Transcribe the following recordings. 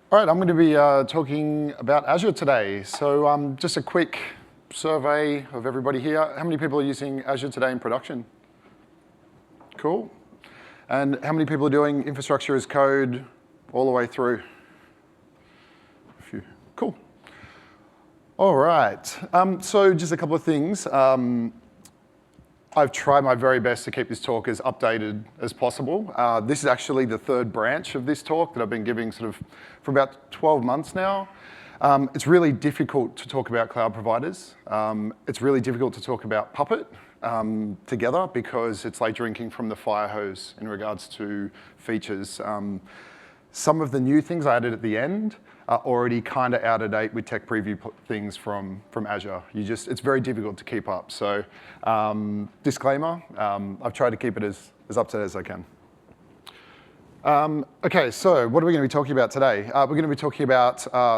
All right, I'm going to be talking about Azure today. So just a quick survey of everybody here. How many people are using Azure today in production? Cool. And how many people are doing infrastructure as code all the way through? A few. Cool. All right. So just a couple of things. I've tried my very best to keep this talk as updated as possible. This is actually the third branch of this talk that I've been giving sort of for about 12 months now. It's really difficult to talk about cloud providers. It's really difficult to talk about Puppet together because it's like drinking from the fire hose in regards to features. Some of the new things I added at the end are already kind of out of date with tech preview things from Azure. It's very difficult to keep up. So disclaimer, I've tried to keep it as up to date as I can. OK, so what are we going to be talking about today? We're going to be talking about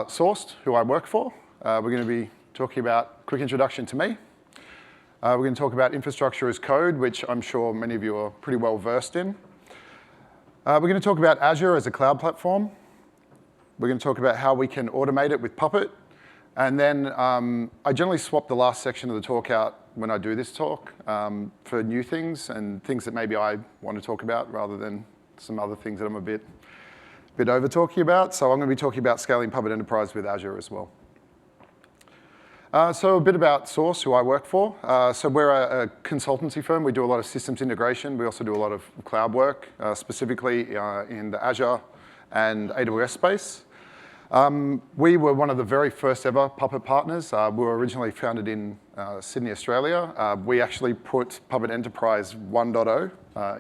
Sourced, who I work for. We're going to be talking about quick introduction to me. We're going to talk about infrastructure as code, which I'm sure many of you are pretty well versed in. We're going to talk about Azure as a cloud platform. We're going to talk about how we can automate it with Puppet. And then I generally swap the last section of the talk out when I do this talk for new things and things that maybe I want to talk about rather than some other things that I'm a bit over-talking about. So I'm going to be talking about scaling Puppet Enterprise with Azure as well. So a bit about Sourced, who I work for. So we're a consultancy firm. We do a lot of systems integration. We also do a lot of cloud work, specifically in the Azure and AWS space. We were one of the very first ever Puppet partners. We were originally founded in Sydney, Australia. We actually put Puppet Enterprise 1.0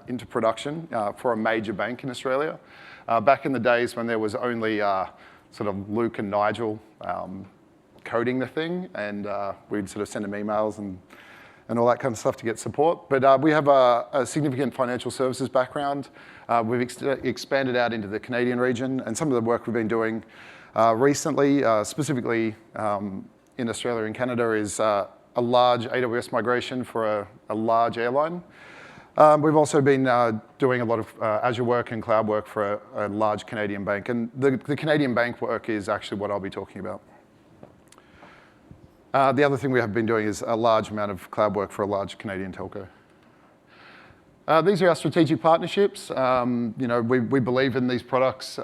into production for a major bank in Australia. Back in the days when there was only sort of Luke and Nigel coding the thing, and we'd sort of send them emails and all that kind of stuff to get support. But we have a significant financial services background. We've expanded out into the Canadian region, and some of the work we've been doing recently, specifically in Australia and Canada, is a large AWS migration for a large airline. We've also been doing a lot of Azure work and cloud work for a large Canadian bank. And the Canadian bank work is actually what I'll be talking about. The other thing we have been doing is a large amount of cloud work for a large Canadian telco. These are our strategic partnerships. We believe in these products,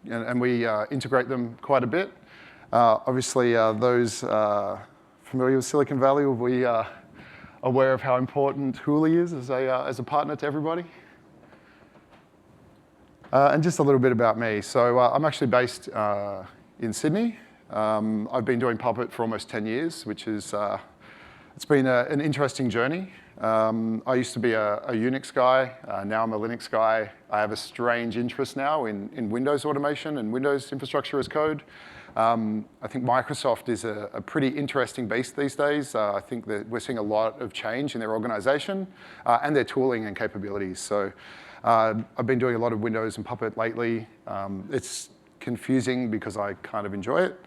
and we integrate them quite a bit. Obviously, those familiar with Silicon Valley will be aware of how important Hooli is as a partner to everybody. And just a little bit about me. So I'm actually based in Sydney. I've been doing Puppet for almost 10 years, which is it's been an interesting journey. I used to be a Unix guy. Now I'm a Linux guy. I have a strange interest now in Windows automation and Windows infrastructure as code. I think Microsoft is a pretty interesting beast these days. I think that we're seeing a lot of change in their organization and their tooling and capabilities. So I've been doing a lot of Windows and Puppet lately. It's confusing because I kind of enjoy it.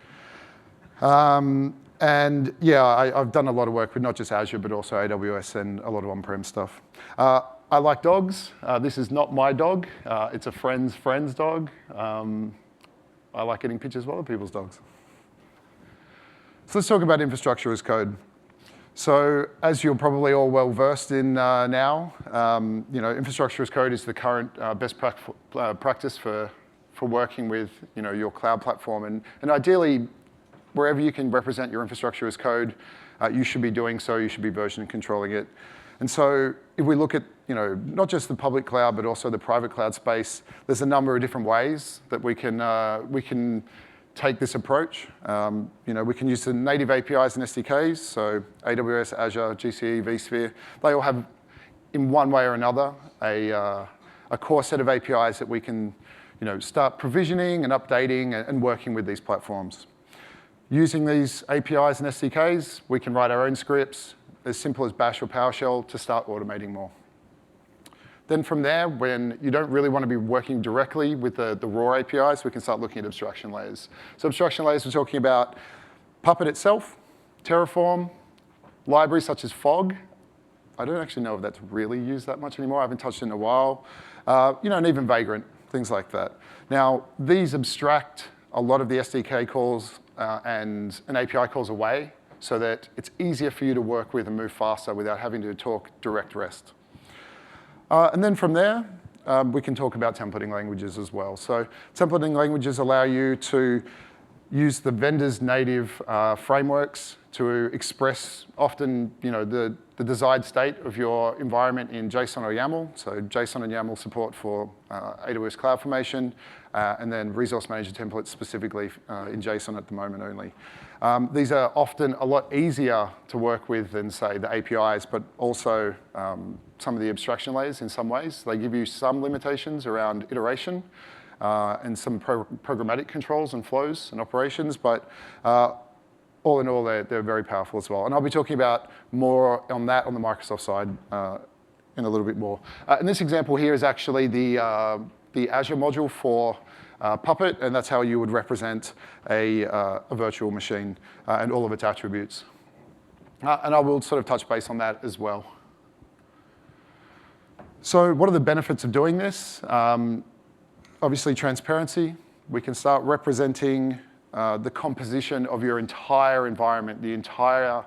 And yeah, I've done a lot of work with not just Azure, but also AWS and a lot of on-prem stuff. I like dogs. This is not my dog. It's a friend's dog. I like getting pictures of other people's dogs. So let's talk about infrastructure as code. So as you're probably all well versed in now, infrastructure as code is the current best practice for working with your cloud platform. And ideally, wherever you can represent your infrastructure as code, you should be doing so. You should be version controlling it. And so if we look at not just the public cloud, but also the private cloud space, there's a number of different ways that we can take this approach. We can use the native APIs and SDKs, so AWS, Azure, GCE, vSphere. They all have, in one way or another, a core set of APIs that we can start provisioning and updating and working with these platforms. Using these APIs and SDKs, we can write our own scripts, as simple as Bash or PowerShell, to start automating more. Then from there, when you don't really want to be working directly with the raw APIs, we can start looking at abstraction layers. So abstraction layers, we're talking about Puppet itself, Terraform, libraries such as Fog. I don't actually know if that's really used that much anymore. I haven't touched it in a while. And even Vagrant. things like that. Now, these abstract a lot of the SDK calls and API calls away so that it's easier for you to work with and move faster without having to talk direct REST. And then from there, we can talk about templating languages as well. So templating languages allow you to use the vendor's native frameworks to express often the desired state of your environment in JSON or YAML. So JSON and YAML support for AWS CloudFormation, and then resource manager templates specifically in JSON at the moment only. These are often a lot easier to work with than, say, the APIs, but also some of the abstraction layers in some ways. They give you some limitations around iteration and some programmatic controls and flows and operations, but all in all, they're very powerful as well. And I'll be talking about more on that on the Microsoft side in a little bit more. And this example here is actually the Azure module for Puppet, and that's how you would represent a virtual machine and all of its attributes. And I will sort of touch base on that as well. So what are the benefits of doing this? Obviously, transparency. We can start representing the composition of your entire environment, the entire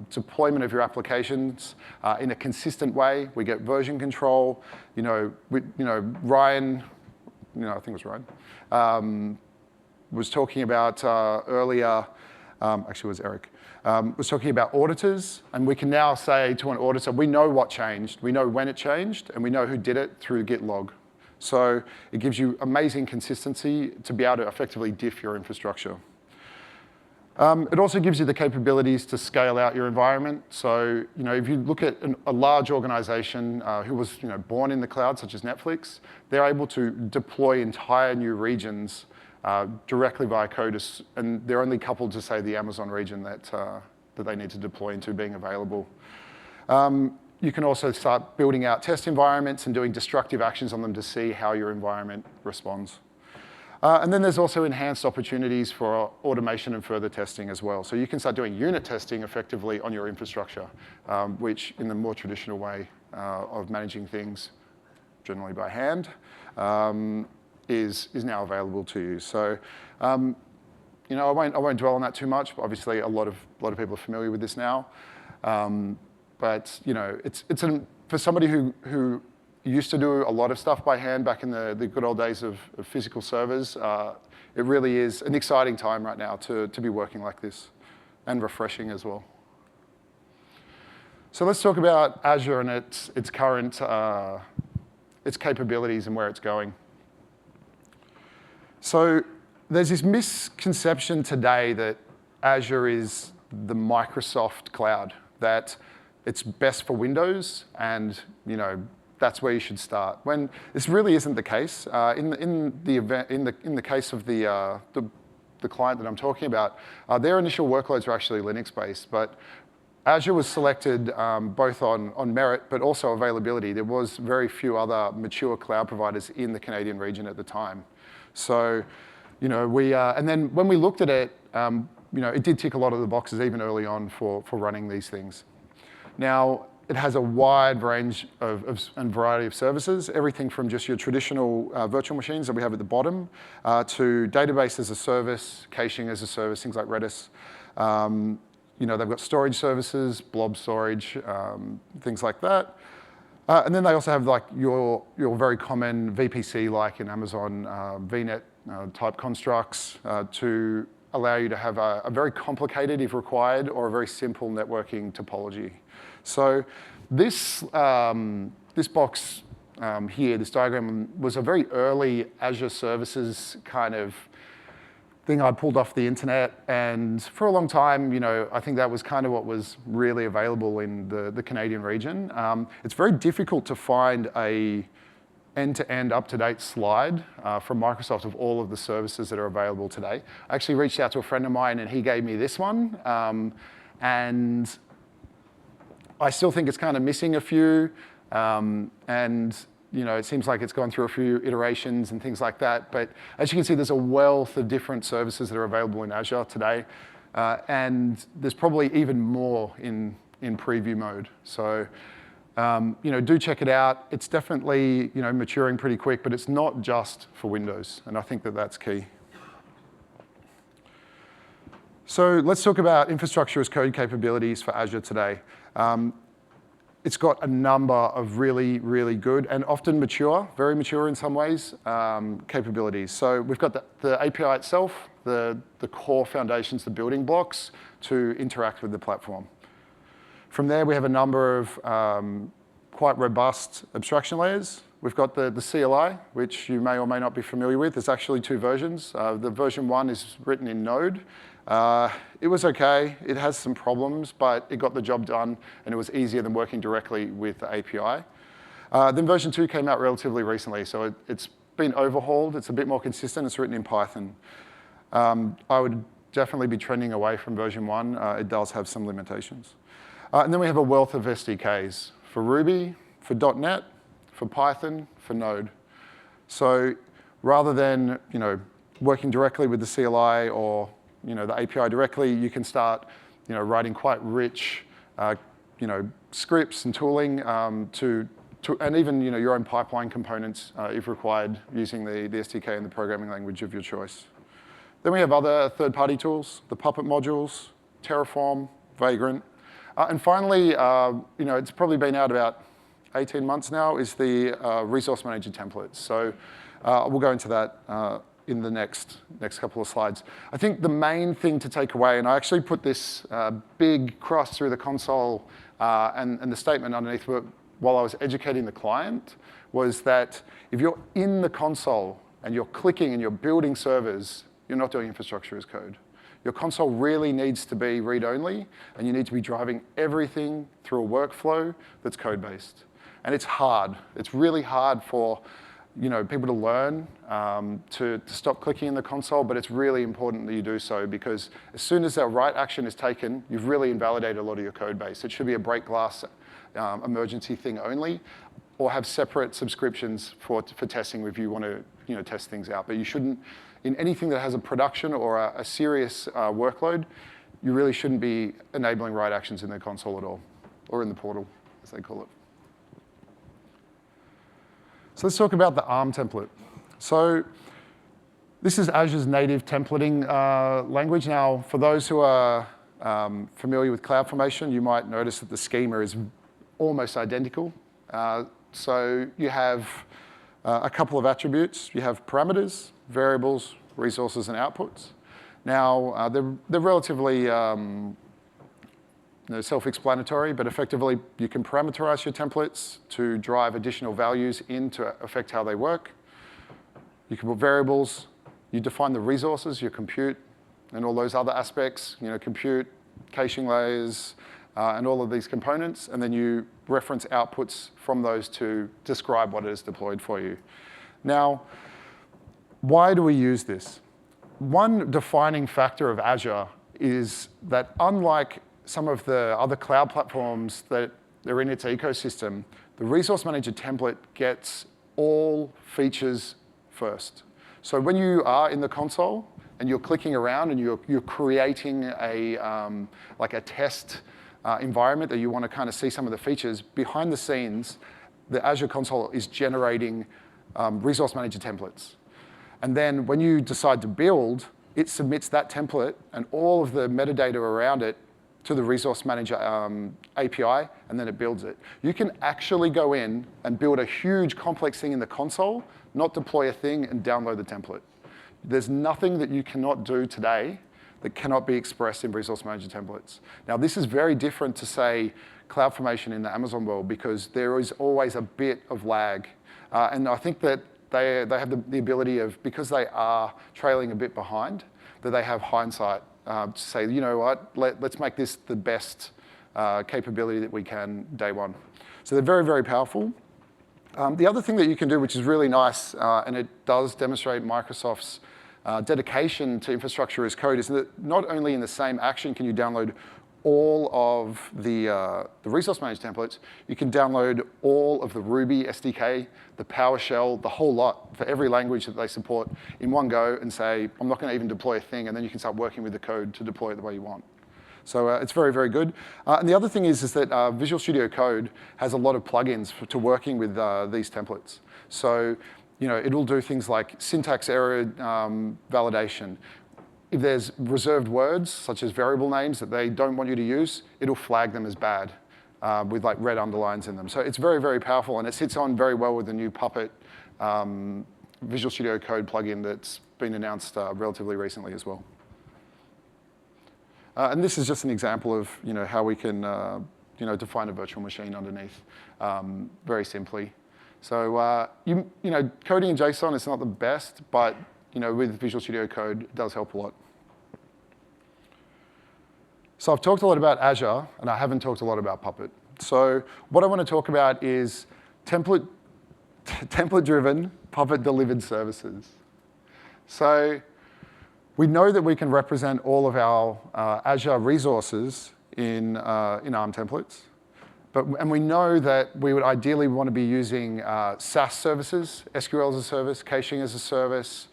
deployment of your applications in a consistent way. We get version control. Ryan, I think it was Ryan, was talking about earlier, actually it was Eric, was talking about auditors, and we can now say to an auditor, we know what changed, we know when it changed, and we know who did it through Git log. So it gives you amazing consistency to be able to effectively diff your infrastructure. It also gives you the capabilities to scale out your environment. So if you look at a large organization who was born in the cloud, such as Netflix, they're able to deploy entire new regions directly via code, and they're only coupled to, say, the Amazon region that they need to deploy into being available. You can also start building out test environments and doing destructive actions on them to see how your environment responds. And then there's also enhanced opportunities for automation and further testing as well. So you can start doing unit testing effectively on your infrastructure, which in the more traditional way of managing things, generally by hand, is now available to you. So I won't dwell on that too much, but obviously a lot of people are familiar with this now. But it's for somebody who used to do a lot of stuff by hand back in the good old days of physical servers, it really is an exciting time right now to be working like this, and refreshing as well. So let's talk about Azure and its current its capabilities and where it's going. So there's this misconception today that Azure is the Microsoft cloud, that it's best for Windows, and that's where you should start. When this really isn't the case. In the case of the client that I'm talking about, their initial workloads were actually Linux-based, but Azure was selected both on merit, but also availability. There was very few other mature cloud providers in the Canadian region at the time. So, and then when we looked at it, it did tick a lot of the boxes even early on for running these things. Now, it has a wide range and variety of services, everything from just your traditional virtual machines that we have at the bottom to database as a service, caching as a service, things like Redis. They've got storage services, blob storage, things like that. And then they also have like your very common VPC, like in Amazon, VNet type constructs to allow you to have a very complicated, if required, or a very simple networking topology. So this box here, this diagram, was a very early Azure services kind of thing I pulled off the internet. And for a long time, I think that was kind of what was really available in the Canadian region. It's very difficult to find a end-to-end, up-to-date slide from Microsoft of all of the services that are available today. I actually reached out to a friend of mine, and he gave me this one. And I still think it's kind of missing a few. It seems like it's gone through a few iterations and things like that. But as you can see, there's a wealth of different services that are available in Azure today. And there's probably even more in preview mode. So Do check it out. It's definitely maturing pretty quick, but it's not just for Windows, and I think that that's key. So let's talk about infrastructure as code capabilities for Azure today. It's got a number of really, really good and often mature, very mature in some ways, capabilities. So we've got the API itself, the core foundations, the building blocks to interact with the platform. From there, we have a number of quite robust abstraction layers. We've got the CLI, which you may or may not be familiar with. There's actually 2 versions. The version 1 is written in Node. It was okay. It has some problems, but it got the job done, and it was easier than working directly with the API. Then version 2 came out relatively recently, so it's been overhauled. It's a bit more consistent. It's written in Python. I would definitely be trending away from version 1. It does have some limitations. And then we have a wealth of SDKs for Ruby, for .NET, for Python, for Node. So rather than working directly with the CLI or the API directly, you can start writing quite rich scripts and tooling and even your own pipeline components if required using the SDK and the programming language of your choice. Then we have other third-party tools, the Puppet modules, Terraform, Vagrant. And finally, it's probably been out about 18 months now, is the resource manager templates. So we'll go into that in the next couple of slides. I think the main thing to take away, and I actually put this big cross through the console and the statement underneath while I was educating the client, was that if you're in the console and you're clicking and you're building servers, you're not doing infrastructure as code. Your console really needs to be read-only, and you need to be driving everything through a workflow that's code-based. And it's hard. It's really hard for people to learn to stop clicking in the console, but it's really important that you do so, because as soon as that right action is taken, you've really invalidated a lot of your code base. It should be a break glass emergency thing only, or have separate subscriptions for testing if you want to test things out. But you shouldn't, in anything that has a production or a serious workload, you really shouldn't be enabling write actions in the console at all, or in the portal, as they call it. So let's talk about the ARM template. So this is Azure's native templating language. Now, for those who are familiar with CloudFormation, you might notice that the schema is almost identical. So you have a couple of attributes. You have parameters, variables, resources, and outputs. Now, they're relatively self-explanatory, but effectively you can parameterize your templates to drive additional values in to affect how they work. You can put variables. You define the resources, your compute, and all those other aspects, compute, caching layers, and all of these components, and then you reference outputs from those to describe what is deployed for you. Now, why do we use this? One defining factor of Azure is that unlike some of the other cloud platforms that are in its ecosystem, the resource manager template gets all features first. So when you are in the console and you're clicking around and you're creating like a test environment that you want to kind of see some of the features, behind the scenes, the Azure console is generating resource manager templates. And then when you decide to build, it submits that template and all of the metadata around it to the resource manager API, and then it builds it. You can actually go in and build a huge complex thing in the console, not deploy a thing, and download the template. There's nothing that you cannot do today that cannot be expressed in resource manager templates. Now, this is very different to, say, CloudFormation in the Amazon world, because there is always a bit of lag. And I think that they have the ability of, because they are trailing a bit behind, that they have hindsight to say, you know what, let's make this the best capability that we can day one. So they're very, very powerful. The other thing that you can do, which is really nice, and it does demonstrate Microsoft's dedication to infrastructure as code, is that not only in the same action can you download all of the resource manager templates, you can download all of the Ruby SDK, the PowerShell, the whole lot for every language that they support in one go and say, I'm not going to even deploy a thing, and then you can start working with the code to deploy it the way you want. So it's very, very good. And the other thing is that Visual Studio Code has a lot of plugins to working with these templates. So it'll do things like syntax error validation. If there's reserved words, such as variable names that they don't want you to use, it'll flag them as bad with like red underlines in them. So it's very, very powerful, and it sits on very well with the new Puppet Visual Studio Code plugin that's been announced relatively recently as well. And this is just an example of how we can define a virtual machine underneath very simply. So coding in JSON is not the best, but with Visual Studio Code, it does help a lot. So I've talked a lot about Azure, and I haven't talked a lot about Puppet. So what I want to talk about is template-driven, Puppet-delivered services. So we know that we can represent all of our Azure resources in ARM templates. And we know that we would ideally want to be using SaaS services, SQL as a service, caching as a service,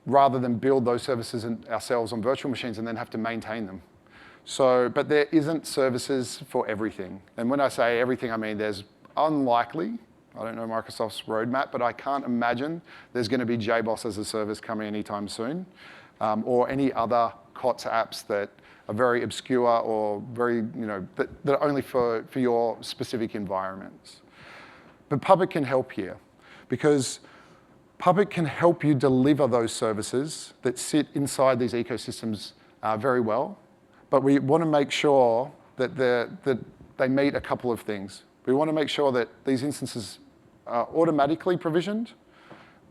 rather than build those services ourselves on virtual machines and then have to maintain them. But there isn't services for everything. And when I say everything, I mean there's unlikely, I don't know Microsoft's roadmap, but I can't imagine there's going to be JBoss as a service coming anytime soon, or any other COTS apps that are very obscure or very, that are only for your specific environments. But Puppet can help here, because Puppet can help you deliver those services that sit inside these ecosystems very well. But we want to make sure that they meet a couple of things. We want to make sure that these instances are automatically provisioned.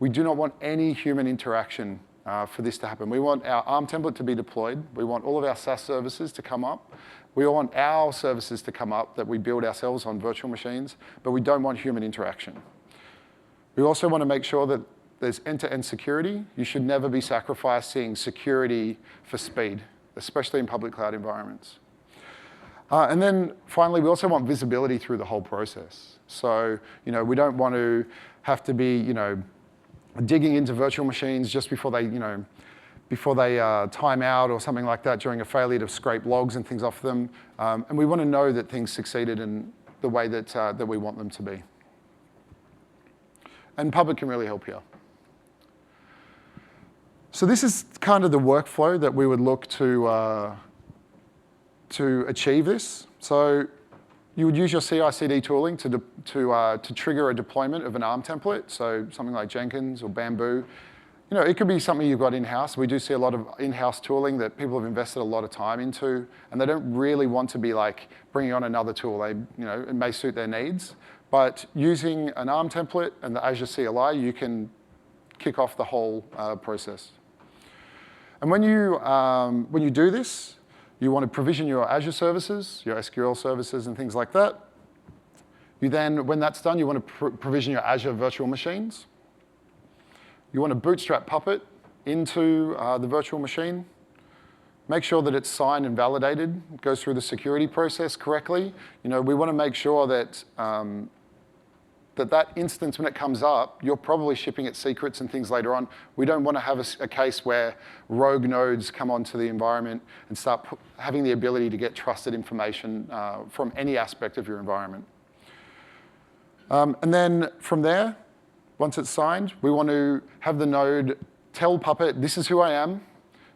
We do not want any human interaction for this to happen. We want our ARM template to be deployed. We want all of our SaaS services to come up. We want our services to come up that we build ourselves on virtual machines, but we don't want human interaction. We also want to make sure that there's end-to-end security. You should never be sacrificing security for speed, especially in public cloud environments. And then finally, we also want visibility through the whole process. So we don't want to have to be digging into virtual machines just before they time out or something like that during a failure to scrape logs and things off them. And we want to know that things succeeded in the way that we want them to be. And Puppet can really help here. So this is kind of the workflow that we would look to achieve this. So you would use your CI/CD tooling to trigger a deployment of an ARM template, so something like Jenkins or Bamboo. It could be something you've got in-house. We do see a lot of in-house tooling that people have invested a lot of time into, and they don't really want to be like bringing on another tool. It may suit their needs, but using an ARM template and the Azure CLI, you can kick off the whole process. And when you do this, you want to provision your Azure services, your SQL services, and things like that. You then, when that's done, you want to provision your Azure virtual machines. You want to bootstrap Puppet into the virtual machine. Make sure that it's signed and validated, it goes through the security process correctly. We want to make sure that that instance, when it comes up, you're probably shipping it secrets and things later on. We don't want to have a case where rogue nodes come onto the environment and start having the ability to get trusted information from any aspect of your environment. And then from there, once it's signed, we want to have the node tell Puppet, this is who I am,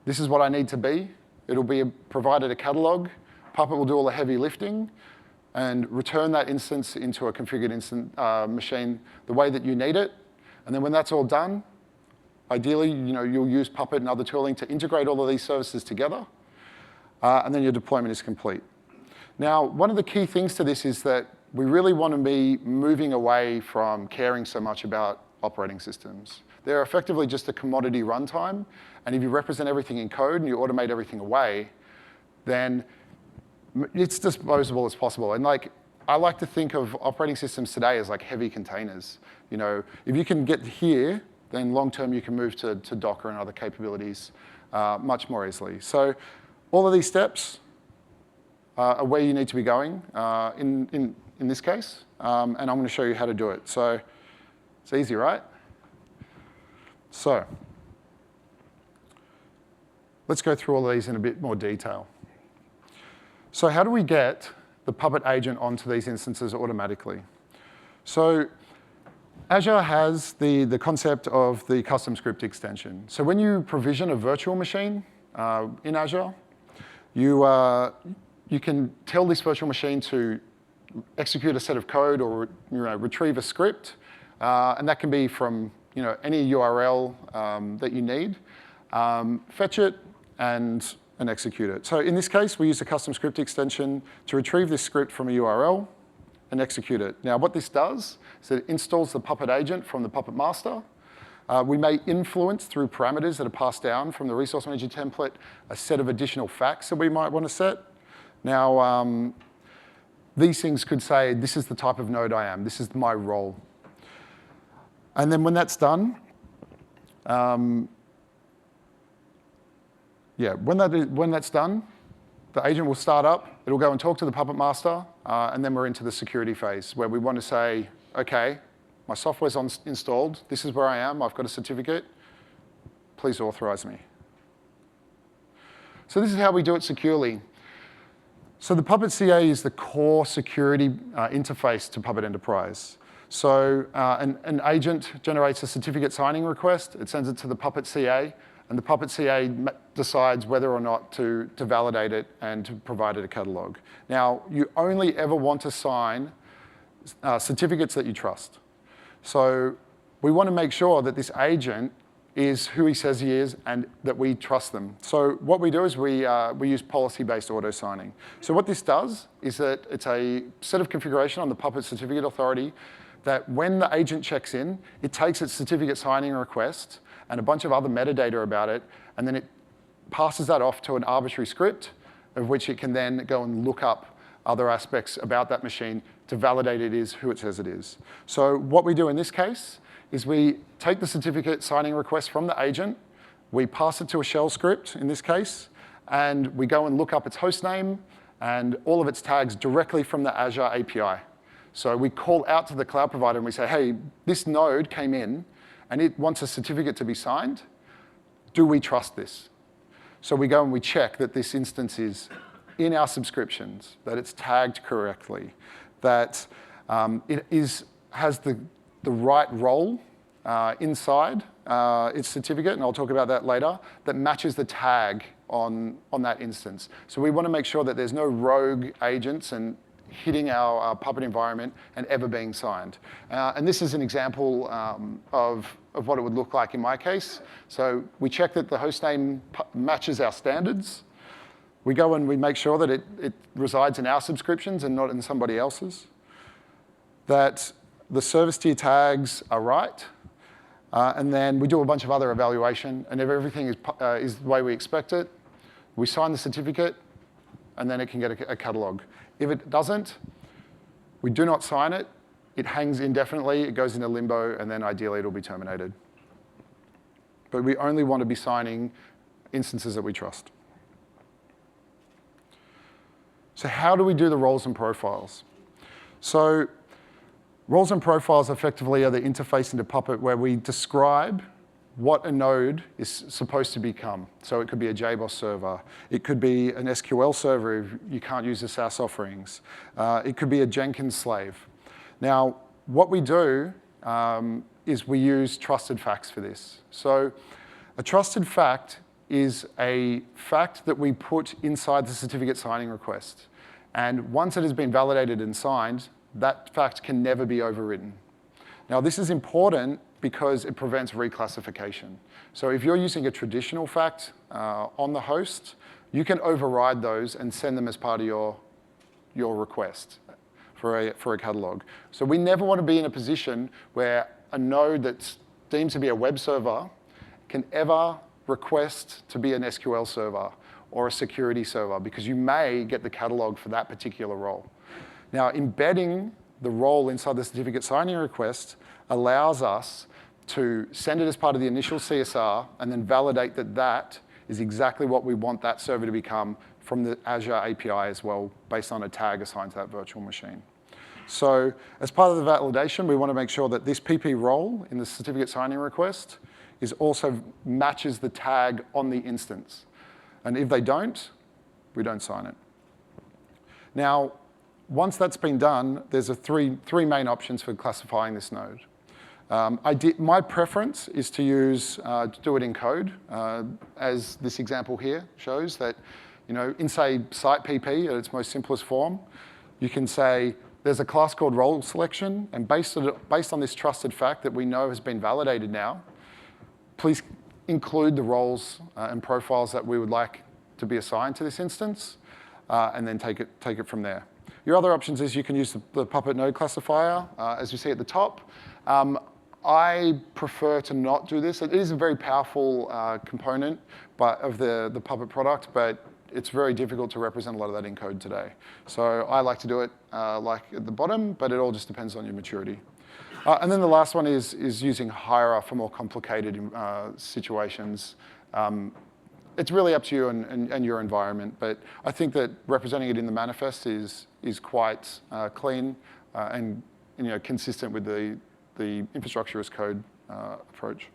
this is what I need to be. It'll be provided a catalog. Puppet will do all the heavy lifting and return that instance into a configured machine the way that you need it. And then when that's all done, ideally, you'll use Puppet and other tooling to integrate all of these services together, and then your deployment is complete. Now, one of the key things to this is that we really want to be moving away from caring so much about operating systems. They're effectively just a commodity runtime, and if you represent everything in code and you automate everything away, then it's disposable as possible. And I like to think of operating systems today as like heavy containers. If you can get here, then long-term you can move to Docker and other capabilities much more easily. So all of these steps are where you need to be going in this case, and I'm going to show you how to do it. So it's easy, right? So let's go through all of these in a bit more detail. So how do we get the Puppet agent onto these instances automatically? So Azure has the concept of the custom script extension. So when you provision a virtual machine in Azure, you can tell this virtual machine to execute a set of code or retrieve a script, and that can be from any URL that you need. Fetch it and execute it. So in this case, we use the custom script extension to retrieve this script from a URL and execute it. Now, what this does is it installs the Puppet agent from the Puppet master. We may influence through parameters that are passed down from the resource manager template a set of additional facts that we might want to set. Now, these things could say, this is the type of node I am. This is my role. And then when that's done, when that's done, the agent will start up. It'll go and talk to the Puppet master, and then we're into the security phase where we want to say, OK, my software's installed. This is where I am. I've got a certificate. Please authorize me. So this is how we do it securely. So the Puppet CA is the core security interface to Puppet Enterprise. So an agent generates a certificate signing request. It sends it to the Puppet CA. And the Puppet CA decides whether or not to validate it and to provide it a catalog. Now, you only ever want to sign certificates that you trust. So we want to make sure that this agent is who he says he is and that we trust them. So what we do is we use policy-based auto-signing. So what this does is that it's a set of configuration on the Puppet certificate authority that when the agent checks in, it takes its certificate signing request and a bunch of other metadata about it, and then it passes that off to an arbitrary script of which it can then go and look up other aspects about that machine to validate it is who it says it is. So what we do in this case is we take the certificate signing request from the agent, we pass it to a shell script in this case, and we go and look up its host name and all of its tags directly from the Azure API. So we call out to the cloud provider and we say, hey, this node came in and it wants a certificate to be signed. Do we trust this? So we go and we check that this instance is in our subscriptions, that it's tagged correctly, that it has the right role inside its certificate, and I'll talk about that later, that matches the tag on that instance. So we want to make sure that there's no rogue agents and hitting our Puppet environment and ever being signed. And this is an example of what it would look like in my case. So we check that the hostname matches our standards. We go and we make sure that it resides in our subscriptions and not in somebody else's. That the service tier tags are right. And then we do a bunch of other evaluation. And if everything is the way we expect it, we sign the certificate, and then it can get a catalog. If it doesn't, we do not sign it. It hangs indefinitely. It goes into limbo, and then ideally it'll be terminated. But we only want to be signing instances that we trust. So how do we do the roles and profiles? So roles and profiles effectively are the interface into Puppet where we describe what a node is supposed to become. So it could be a JBoss server. It could be an SQL server if you can't use the SaaS offerings. It could be a Jenkins slave. Now, what we do is we use trusted facts for this. So a trusted fact is a fact that we put inside the certificate signing request. And once it has been validated and signed, that fact can never be overwritten. Now, this is important because it prevents reclassification. So if you're using a traditional fact on the host, you can override those and send them as part of your request for a catalog. So we never want to be in a position where a node that's deemed to be a web server can ever request to be an SQL server or a security server, because you may get the catalog for that particular role. Now, embedding the role inside the certificate signing request allows us to send it as part of the initial CSR and then validate that that is exactly what we want that server to become from the Azure API as well, based on a tag assigned to that virtual machine. So as part of the validation, we want to make sure that this PP role in the certificate signing request is also matches the tag on the instance. And if they don't, we don't sign it. Now, once that's been done, there's three main options for classifying this node. My preference is to do it in code, as this example here shows that, in say site PP at its most simplest form, you can say there's a class called role selection, and based on this trusted fact that we know has been validated now, please include the roles and profiles that we would like to be assigned to this instance, and then take it from there. Your other options is you can use the Puppet node classifier, as you see at the top. I prefer to not do this. It is a very powerful component of the Puppet product, but it's very difficult to represent a lot of that in code today. So I like to do it like at the bottom, but it all just depends on your maturity. And then the last one is using Hira for more complicated situations. It's really up to you and your environment, but I think that representing it in the manifest is quite clean and consistent with the infrastructure as code approach.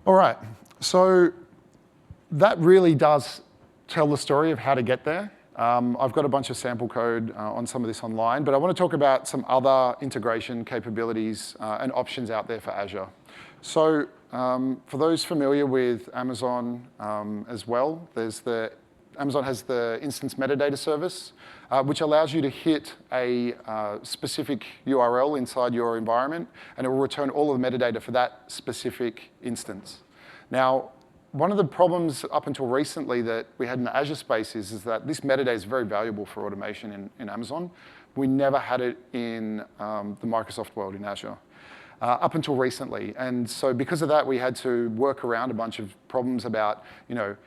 All right, so that really does tell the story of how to get there. I've got a bunch of sample code on some of this online, but I want to talk about some other integration capabilities and options out there for Azure. So for those familiar with Amazon as well, Amazon has the instance metadata service, which allows you to hit a specific URL inside your environment, and it will return all of the metadata for that specific instance. Now, one of the problems up until recently that we had in the Azure space is that this metadata is very valuable for automation in Amazon. We never had it in the Microsoft world in Azure. Up until recently. And so because of that, we had to work around a bunch of problems about,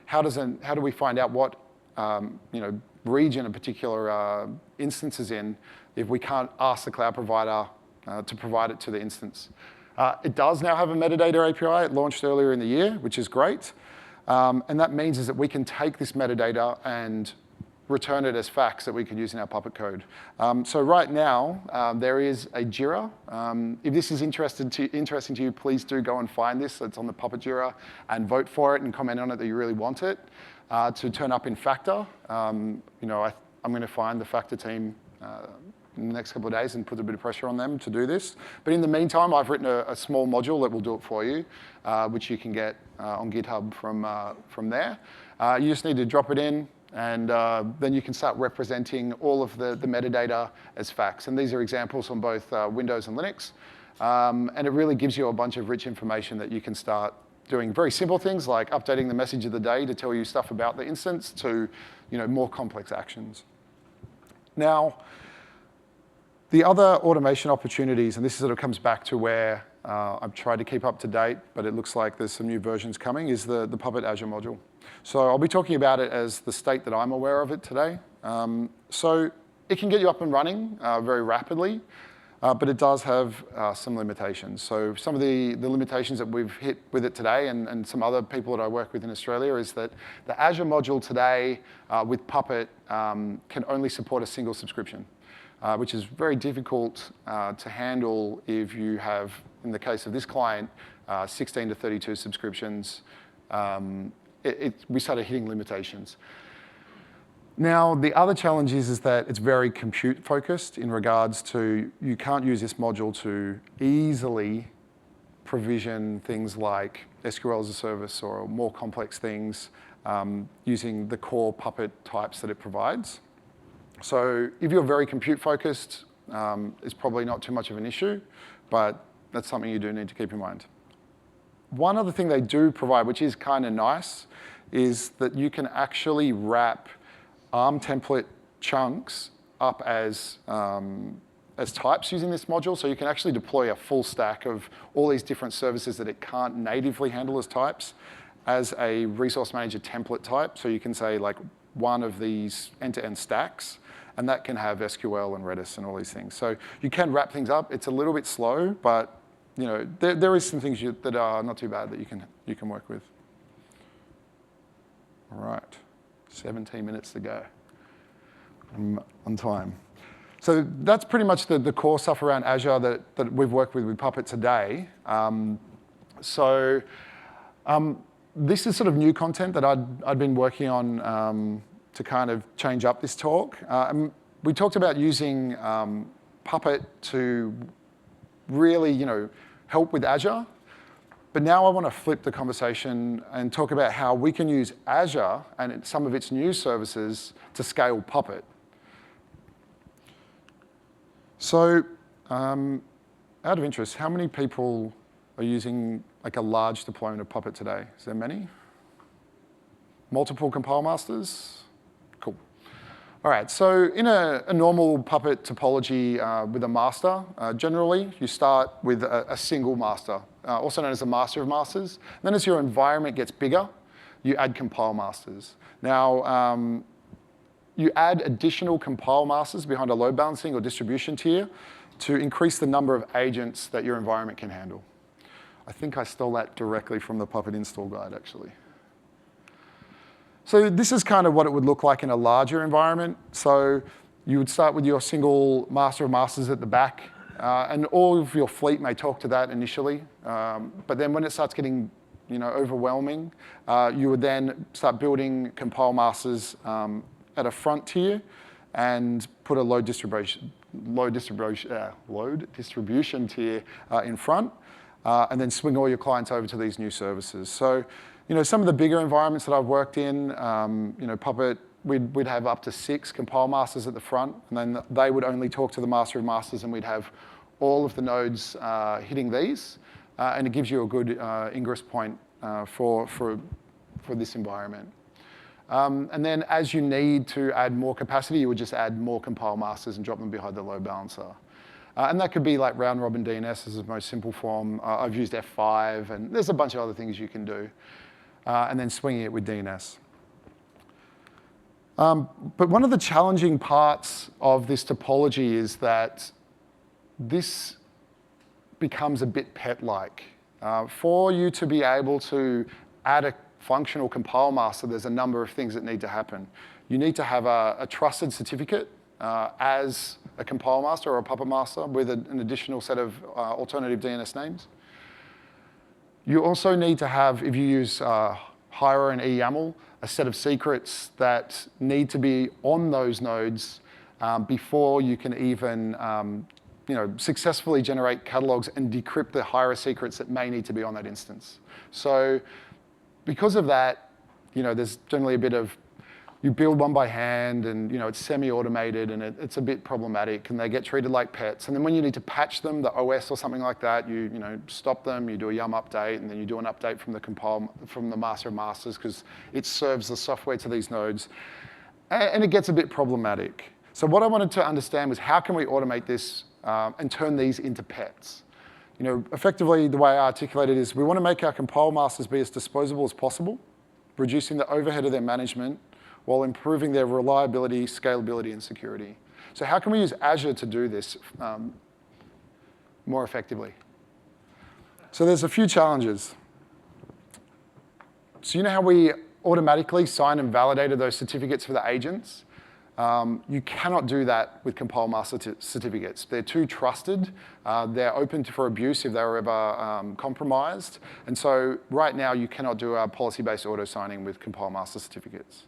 how do we find out what, region a particular instance is in if we can't ask the cloud provider to provide it to the instance. It does now have a metadata API. It launched earlier in the year, which is great. And that means is that we can take this metadata and return it as facts that we can use in our Puppet code. So right now, there is a Jira. If this is interesting to you, please do go and find this. It's on the Puppet Jira, and vote for it and comment on it that you really want it to turn up in Factor. I'm going to find the Factor team in the next couple of days and put a bit of pressure on them to do this. But in the meantime, I've written a small module that will do it for you, which you can get on GitHub from there. You just need to drop it in, and then you can start representing all of the metadata as facts. And these are examples on both Windows and Linux. And it really gives you a bunch of rich information that you can start doing very simple things like updating the message of the day to tell you stuff about the instance to more complex actions. Now, the other automation opportunities, and this sort of comes back to where I've tried to keep up to date, but it looks like there's some new versions coming, is the Puppet Azure module. So I'll be talking about it as the state that I'm aware of it today. So it can get you up and running very rapidly, but it does have some limitations. So some of the limitations that we've hit with it today, and some other people that I work with in Australia, is that the Azure module today with Puppet can only support a single subscription. Which is very difficult to handle if you have, in the case of this client, 16 to 32 subscriptions. We started hitting limitations. Now, the other challenge is that it's very compute focused in regards to you can't use this module to easily provision things like SQL as a service or more complex things using the core Puppet types that it provides. So if you're very compute focused, it's probably not too much of an issue, but that's something you do need to keep in mind. One other thing they do provide, which is kind of nice, is that you can actually wrap ARM template chunks up as types using this module. So you can actually deploy a full stack of all these different services that it can't natively handle as types as a resource manager template type. So you can say like one of these end-to-end stacks, and that can have SQL and Redis and all these things. So you can wrap things up. It's a little bit slow, but there is some things that are not too bad that you can work with. All right, 17 minutes to go. I'm on time. So that's pretty much the core stuff around Azure that we've worked with Puppet today. This is sort of new content that I'd been working on to kind of change up this talk. And we talked about using Puppet to really, help with Azure. But now I want to flip the conversation and talk about how we can use Azure and some of its new services to scale Puppet. So, out of interest, how many people are using like a large deployment of Puppet today? Is there many? Multiple compile masters? Cool. All right, so in a normal Puppet topology with a master, generally you start with a single master, also known as a master of masters. And then as your environment gets bigger, you add compile masters. Now, you add additional compile masters behind a load balancing or distribution tier to increase the number of agents that your environment can handle. I think I stole that directly from the Puppet install guide, actually. So this is kind of what it would look like in a larger environment. So you would start with your single master of masters at the back, and all of your fleet may talk to that initially. But then when it starts getting overwhelming, you would then start building compile masters at a front tier and put a load distribution tier in front, and then swing all your clients over to these new services. So, some of the bigger environments that I've worked in, Puppet, we'd have up to 6 compile masters at the front, and then they would only talk to the master of masters, and we'd have all of the nodes hitting these, and it gives you a good ingress point for this environment. And then as you need to add more capacity, you would just add more compile masters and drop them behind the load balancer. And that could be like round robin DNS as the most simple form. I've used F5, and there's a bunch of other things you can do. And then swinging it with DNS. But one of the challenging parts of this topology is that this becomes a bit pet-like. For you to be able to add a functional compile master, there's a number of things that need to happen. You need to have a trusted certificate as a compile master or a Puppet master with an additional set of alternative DNS names. You also need to have, if you use Hiera and eYAML, a set of secrets that need to be on those nodes before you can even successfully generate catalogs and decrypt the Hiera secrets that may need to be on that instance. So because of that, there's generally a bit of, you build one by hand and it's semi-automated and it's a bit problematic and they get treated like pets. And then when you need to patch them, the OS or something like that, you stop them, you do a yum update, and then you do an update from the master of masters because it serves the software to these nodes. And it gets a bit problematic. So what I wanted to understand was how can we automate this and turn these into pets? Effectively, the way I articulate it is we want to make our compile masters be as disposable as possible, reducing the overhead of their management while improving their reliability, scalability, and security. So how can we use Azure to do this more effectively? So there's a few challenges. So how we automatically sign and validated those certificates for the agents? You cannot do that with compile master certificates. They're too trusted. They're open for abuse if they were ever compromised. And so right now, you cannot do a policy-based auto-signing with compile master certificates.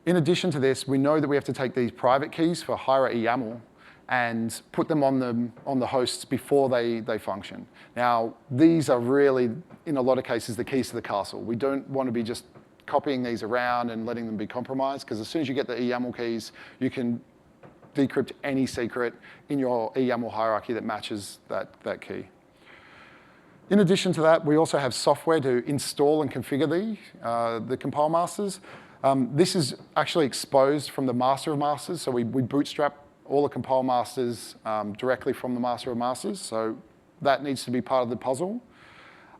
In addition to this, we know that we have to take these private keys for Hiera eYAML and put them on the hosts before they function. Now, these are really, in a lot of cases, the keys to the castle. We don't want to be just copying these around and letting them be compromised, because as soon as you get the eYAML keys, you can decrypt any secret in your eYAML hierarchy that matches that key. In addition to that, we also have software to install and configure the compile masters. This is actually exposed from the master of masters, so we bootstrap all the compile masters directly from the master of masters, so that needs to be part of the puzzle.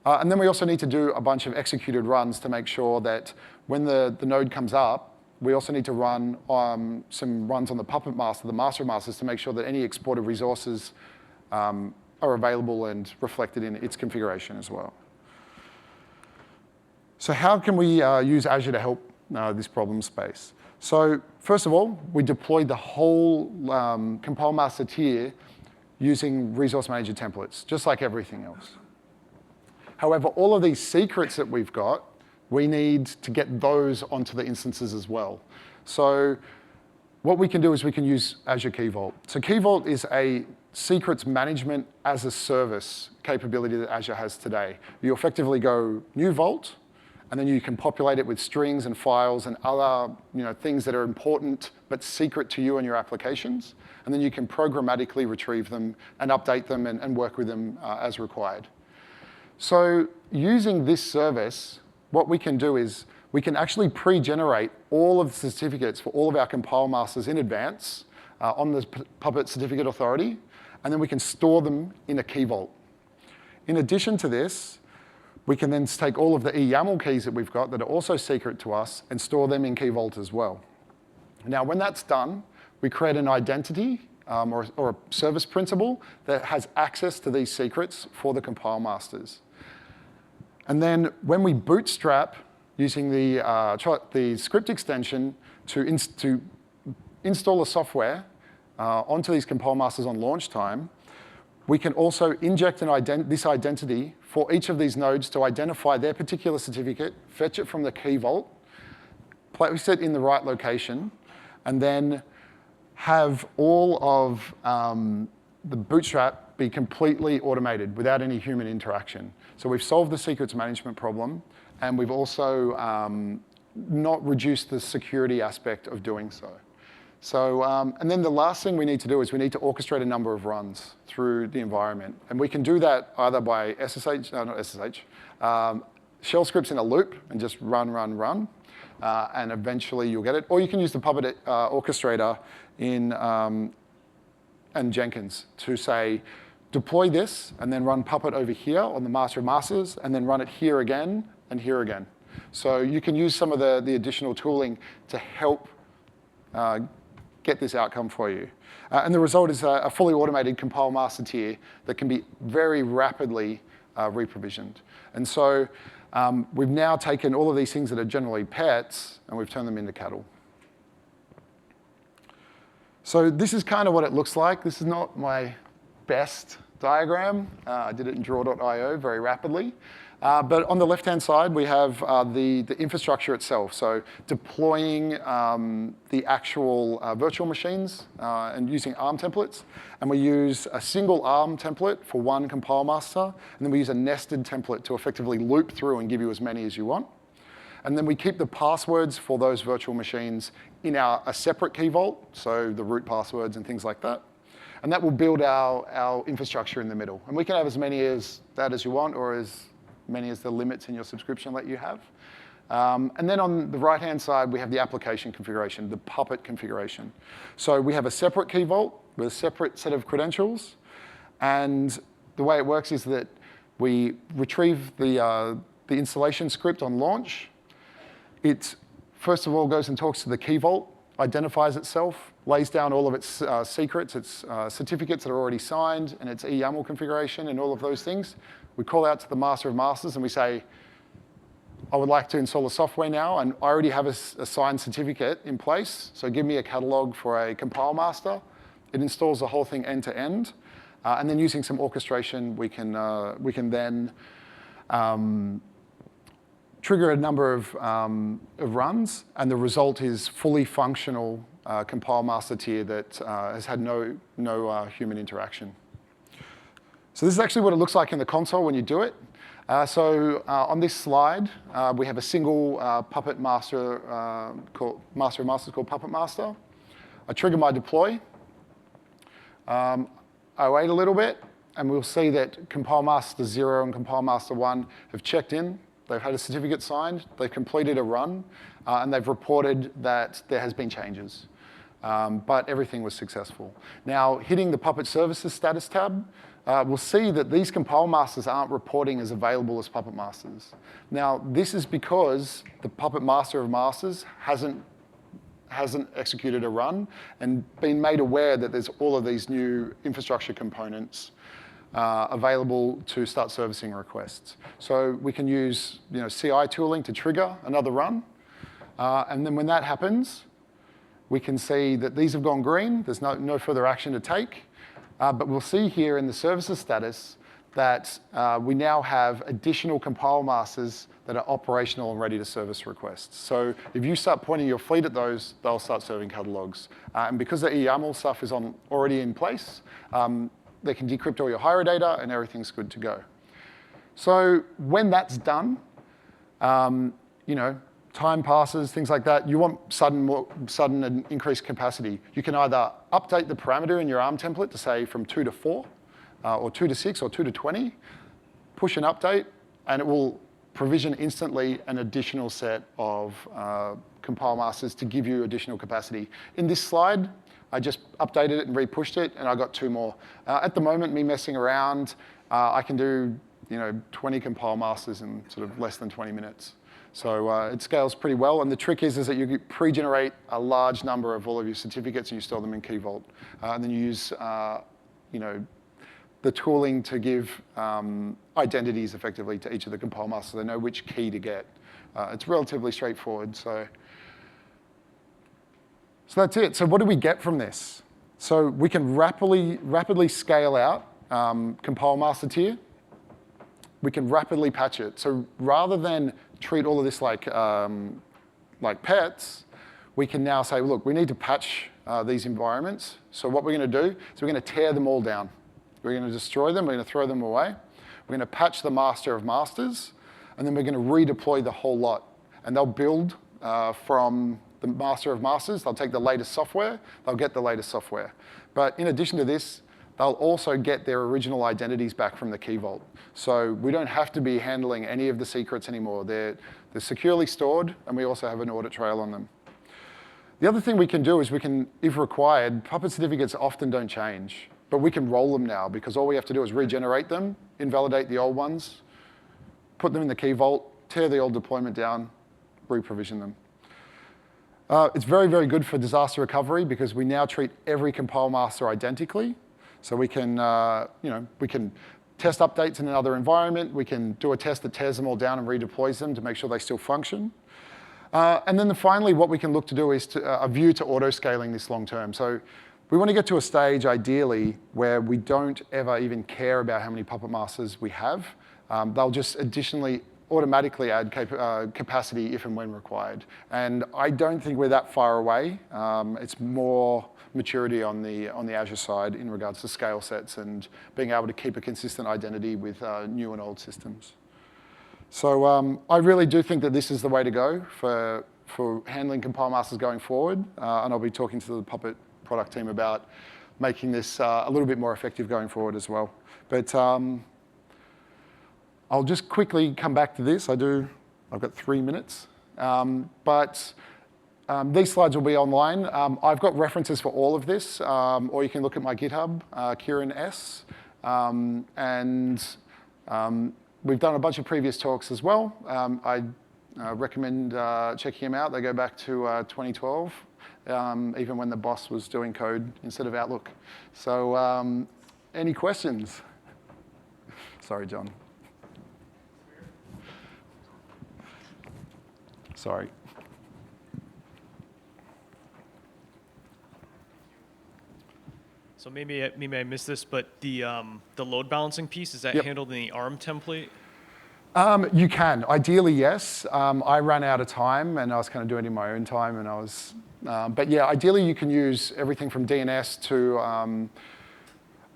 And then we also need to do a bunch of executed runs to make sure that when the node comes up, we also need to run some runs on the Puppet master, the master of masters, to make sure that any exported resources are available and reflected in its configuration as well. So how can we use Azure to help this problem space? So first of all, we deployed the whole compile master tier using resource manager templates, just like everything else. However, all of these secrets that we've got we need to get those onto the instances as well. So what we can do is we can use Azure Key Vault. So Key Vault is a secrets management as a service capability that Azure has today. You effectively go new vault, and then you can populate it with strings and files and other things that are important but secret to you and your applications. And then you can programmatically retrieve them and update them and work with them as required. So using this service, what we can do is we can actually pre-generate all of the certificates for all of our compile masters in advance on the Puppet Certificate Authority, and then we can store them in a Key Vault. In addition to this, we can then take all of the eYAML keys that we've got that are also secret to us and store them in Key Vault as well. Now, when that's done, we create an identity or a service principal that has access to these secrets for the compile masters. And then when we bootstrap using the script extension to install the software onto these compile masters on launch time, we can also inject this identity for each of these nodes to identify their particular certificate, fetch it from the Key Vault, place it in the right location, and then have all of the bootstrap be completely automated without any human interaction. So we've solved the secrets management problem, and we've also not reduced the security aspect of doing so. So, and then the last thing we need to do is we need to orchestrate a number of runs through the environment. And we can do that either by shell scripts in a loop and just run, and eventually you'll get it. Or you can use the Puppet orchestrator and Jenkins to say, deploy this, and then run Puppet over here on the master of masters, and then run it here again and here again. So you can use some of the additional tooling to help get this outcome for you. And the result is a fully automated compile master tier that can be very rapidly reprovisioned. And so we've now taken all of these things that are generally pets, and we've turned them into cattle. So this is kind of what it looks like. This is not my best diagram. I did it in draw.io very rapidly. But on the left-hand side, we have the infrastructure itself. So deploying the actual virtual machines and using ARM templates. And we use a single ARM template for one compile master. And then we use a nested template to effectively loop through and give you as many as you want. And then we keep the passwords for those virtual machines in a separate Key Vault, so the root passwords and things like that. And that will build our infrastructure in the middle. And we can have as many as that as you want, or as many as the limits in your subscription let you have. And then on the right-hand side, we have the application configuration, the Puppet configuration. So we have a separate Key Vault with a separate set of credentials. And the way it works is that we retrieve the installation script on launch. It, first of all, goes and talks to the Key Vault, identifies itself, lays down all of its secrets, its certificates that are already signed, and its eYAML configuration and all of those things. We call out to the master of masters and we say, I would like to install the software now, and I already have a signed certificate in place, so give me a catalog for a compile master. It installs the whole thing end to end. And then using some orchestration, we can then trigger a number of runs, and the result is fully functional compile master tier that has had no human interaction. So this is actually what it looks like in the console when you do it. On this slide, we have a single Puppet master called master of masters called Puppet Master. I trigger my deploy. I wait a little bit, and we'll see that compile master 0 and compile master 1 have checked in. They've had a certificate signed, they've completed a run, and they've reported that there has been changes. But everything was successful. Now, hitting the Puppet Services status tab, we'll see that these compile masters aren't reporting as available as Puppet Masters. Now, this is because the Puppet Master of Masters hasn't executed a run and been made aware that there's all of these new infrastructure components available to start servicing requests. So we can use CI tooling to trigger another run. And then when that happens, we can see that these have gone green. There's no further action to take. But we'll see here in the services status that we now have additional compile masters that are operational and ready to service requests. So if you start pointing your fleet at those, they'll start serving catalogs. And because the EYAML stuff is already in place, they can decrypt all your hire data and everything's good to go. So when that's done, time passes, things like that, you want sudden and increased capacity. You can either update the parameter in your ARM template to say from 2 to 4, or 2 to 6, or 2 to 20, push an update, and it will provision instantly an additional set of compile masters to give you additional capacity. In this slide, I just updated it and re-pushed it, and I got 2 more. At the moment, me messing around, I can do 20 compile masters in sort of less than 20 minutes. So it scales pretty well, and the trick is that you pre-generate a large number of all of your certificates and you store them in Key Vault. And then you use the tooling to give identities effectively to each of the compile masters. They know which key to get. It's relatively straightforward. So that's it. So what do we get from this? So we can rapidly scale out compile master tier. We can rapidly patch it. So rather than treat all of this like pets, we can now say, look, we need to patch these environments. So what we're going to do is we're going to tear them all down. We're going to destroy them. We're going to throw them away. We're going to patch the master of masters, and then we're going to redeploy the whole lot. And they'll build from the master of masters. They'll take the latest software. They'll get the latest software. But in addition to this, they'll also get their original identities back from the Key Vault. So we don't have to be handling any of the secrets anymore. They're securely stored, and we also have an audit trail on them. The other thing we can do is we can, if required, Puppet certificates often don't change. But we can roll them now, because all we have to do is regenerate them, invalidate the old ones, put them in the Key Vault, tear the old deployment down, re-provision them. It's very, very good for disaster recovery, because we now treat every compile master identically. So we can, we can test updates in another environment. We can do a test that tears them all down and redeploys them to make sure they still function. And then finally, what we can look to do is a view to auto-scaling this long term. So we want to get to a stage, ideally, where we don't ever even care about how many Puppet Masters we have. They'll just additionally automatically add capacity if and when required. And I don't think we're that far away. It's more maturity on the Azure side in regards to scale sets and being able to keep a consistent identity with new and old systems. So I really do think that this is the way to go for handling compile masters going forward. And I'll be talking to the Puppet product team about making this a little bit more effective going forward as well. But I'll just quickly come back to this. I've got 3 minutes. These slides will be online. I've got references for all of this, or you can look at my GitHub, Keiran S. We've done a bunch of previous talks as well. I recommend checking them out. They go back to 2012, even when the boss was doing code instead of Outlook. So any questions? Sorry, John. Sorry. So maybe I missed this, but the load balancing piece, is that handled in the ARM template? You can. Ideally, yes. I ran out of time, and I was kind of doing it in my own time, and I was. But yeah, ideally, you can use everything from DNS to.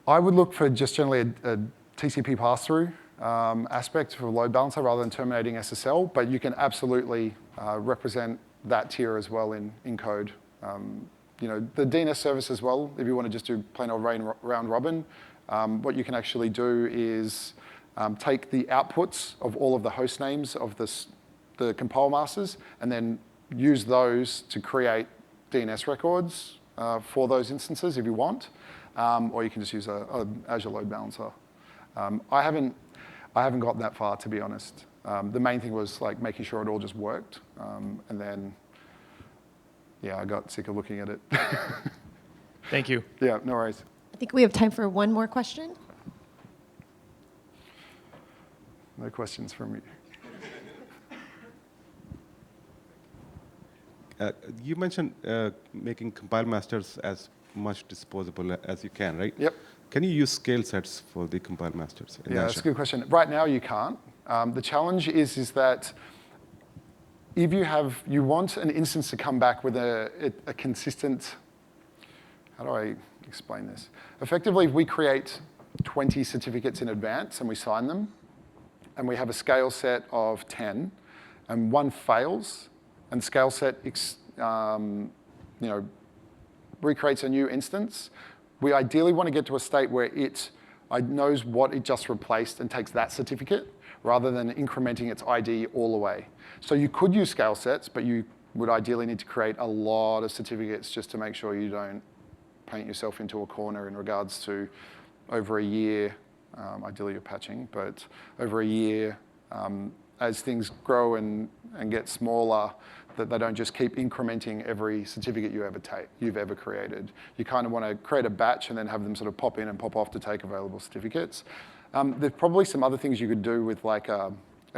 I would look for just generally a TCP pass-through aspect for load balancer rather than terminating SSL, but you can absolutely represent that tier as well in code. The DNS service as well, if you want to just do plain old round robin, what you can actually do is take the outputs of all of the host names of the compile masters and then use those to create DNS records for those instances if you want, or you can just use a Azure load balancer. I haven't got that far, to be honest. The main thing was like making sure it all just worked, and then I got sick of looking at it. Thank you. Yeah, no worries. I think we have time for one more question. No questions from me. You mentioned making compile masters as much disposable as you can, right? Yep. Can you use scale sets for the compile masters in Yeah, that's a Azure? good question. Right now, you can't. The challenge is that if you want an instance to come back with a consistent, how do I explain this? Effectively, if we create 20 certificates in advance and we sign them, and we have a scale set of 10, and one fails, and scale set recreates a new instance, we ideally want to get to a state where it knows what it just replaced and takes that certificate, rather than incrementing its ID all the way. So you could use scale sets, but you would ideally need to create a lot of certificates just to make sure you don't paint yourself into a corner in regards to over a year, ideally you're patching, but over a year, as things grow and get smaller, that they don't just keep incrementing every certificate you've ever created. You kind of want to create a batch and then have them sort of pop in and pop off to take available certificates. There's probably some other things you could do with like a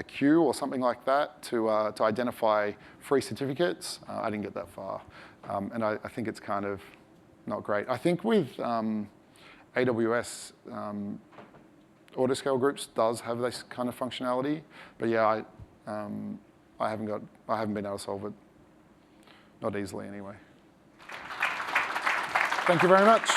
queue or something like that to identify free certificates. I didn't get that far. And I think it's kind of not great. I think with AWS, autoscale groups does have this kind of functionality, but yeah, I haven't been able to solve it. Not easily anyway. Thank you very much.